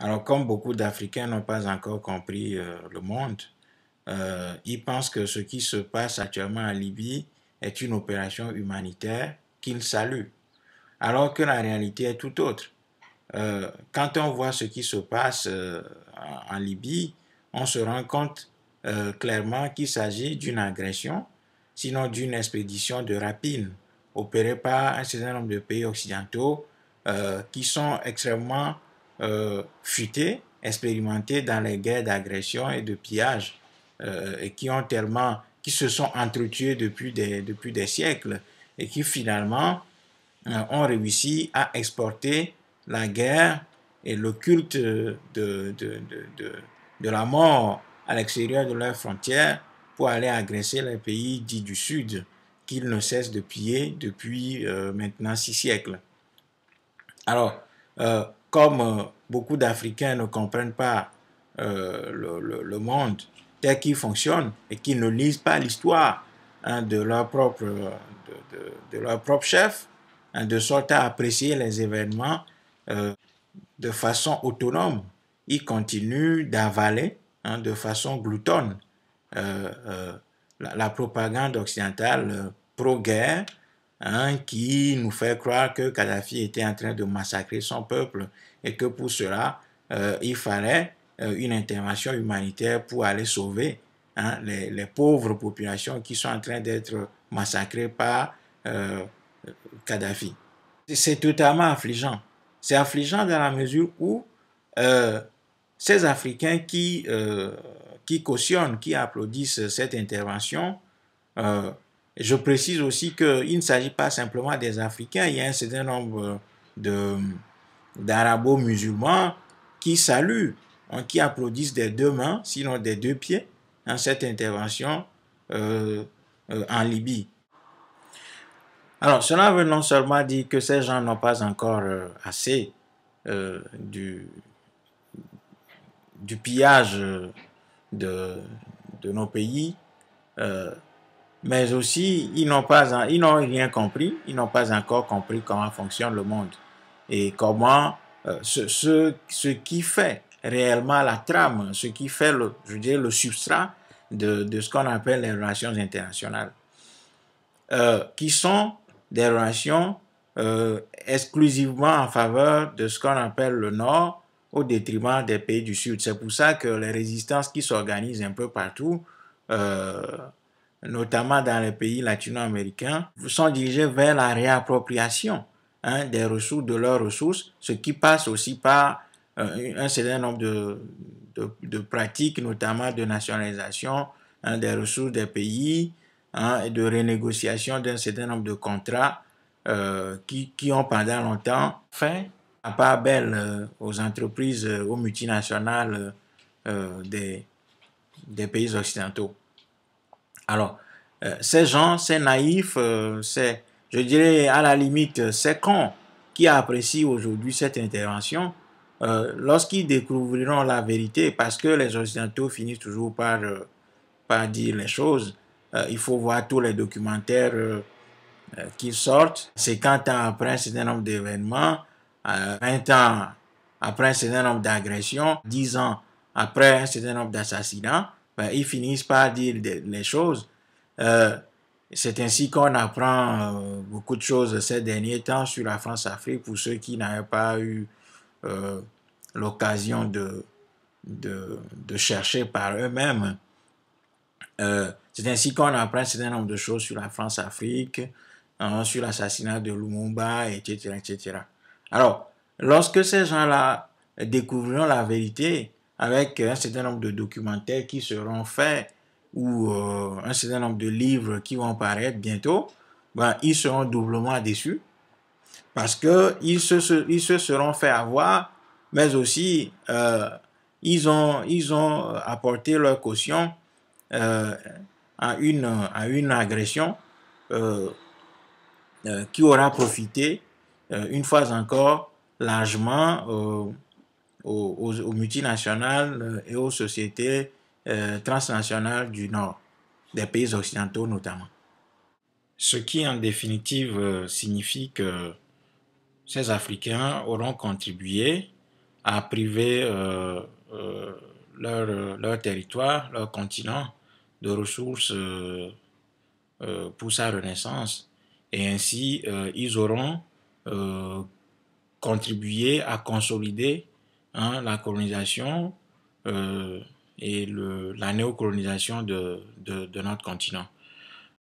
Alors, comme beaucoup d'Africains n'ont pas encore compris le monde, ils pensent que ce qui se passe actuellement en Libye est une opération humanitaire qu'ils saluent, alors que la réalité est tout autre. Quand on voit ce qui se passe en Libye, on se rend compte clairement qu'il s'agit d'une agression, sinon d'une expédition de rapine opérée par un certain nombre de pays occidentaux qui sont extrêmement futés, expérimentés dans les guerres d'agression et de pillage et qui se sont entretués depuis des siècles et qui finalement ont réussi à exporter la guerre et le culte de la mort à l'extérieur de leurs frontières pour aller agresser les pays dits du Sud qu'ils ne cessent de piller depuis maintenant 6 siècles. Alors, comme beaucoup d'Africains ne comprennent pas le monde tel qu'il fonctionne et qu'ils ne lisent pas l'histoire de leur propre chef, de sorte à apprécier les événements de façon autonome, ils continuent d'avaler de façon gloutonne la propagande occidentale pro-guerre qui nous fait croire que Kadhafi était en train de massacrer son peuple et que pour cela, il fallait une intervention humanitaire pour aller sauver les pauvres populations qui sont en train d'être massacrées par Kadhafi. C'est totalement affligeant. C'est affligeant dans la mesure où ces Africains qui cautionnent, qui applaudissent cette intervention, je précise aussi qu'il ne s'agit pas simplement des Africains, il y a un certain nombre d'arabo-musulmans qui saluent, qui applaudissent des deux mains, sinon des deux pieds, cette intervention en Libye. Alors, cela veut non seulement dire que ces gens n'ont pas encore assez du pillage de nos pays, mais aussi ils n'ont rien compris, ils n'ont pas encore compris comment fonctionne le monde et comment ce qui fait réellement la trame, ce qui fait le substrat de ce qu'on appelle les relations internationales, qui sont des relations exclusivement en faveur de ce qu'on appelle le Nord au détriment des pays du Sud. C'est pour ça que les résistances qui s'organisent un peu partout, notamment dans les pays latino-américains, sont dirigées vers la réappropriation des ressources, de leurs ressources, ce qui passe aussi par un certain nombre de pratiques, notamment de nationalisation des ressources des pays, et de renégociation d'un certain nombre de contrats qui ont pendant longtemps fait à part belle aux entreprises, aux multinationales des pays occidentaux. Alors, ces gens, ces naïfs, je dirais à la limite, ces cons qui apprécient aujourd'hui cette intervention, lorsqu'ils découvriront la vérité, parce que les Occidentaux finissent toujours par dire les choses, il faut voir tous les documentaires qui sortent 50 ans après un certain nombre d'événements, 20 ans après un certain nombre d'agressions, 10 ans après un certain nombre d'assassinats, ils finissent par dire les choses. C'est ainsi qu'on apprend beaucoup de choses ces derniers temps sur la France-Afrique pour ceux qui n'avaient pas eu l'occasion de chercher par eux-mêmes. C'est ainsi qu'on apprend un certain nombre de choses sur la France-Afrique, sur l'assassinat de Lumumba, etc., etc. Alors, lorsque ces gens-là découvriront la vérité avec un certain nombre de documentaires qui seront faits ou un certain nombre de livres qui vont paraître bientôt, ils seront doublement déçus parce qu'ils se seront fait avoir, mais aussi ils ont apporté leur caution à une agression qui aura profité une fois encore largement aux multinationales et aux sociétés transnationales du Nord, des pays occidentaux notamment. Ce qui en définitive signifie que ces Africains auront contribué à priver leur territoire, leur continent de ressources pour sa renaissance. Et ainsi, ils auront contribué à consolider la colonisation et la néocolonisation de notre continent.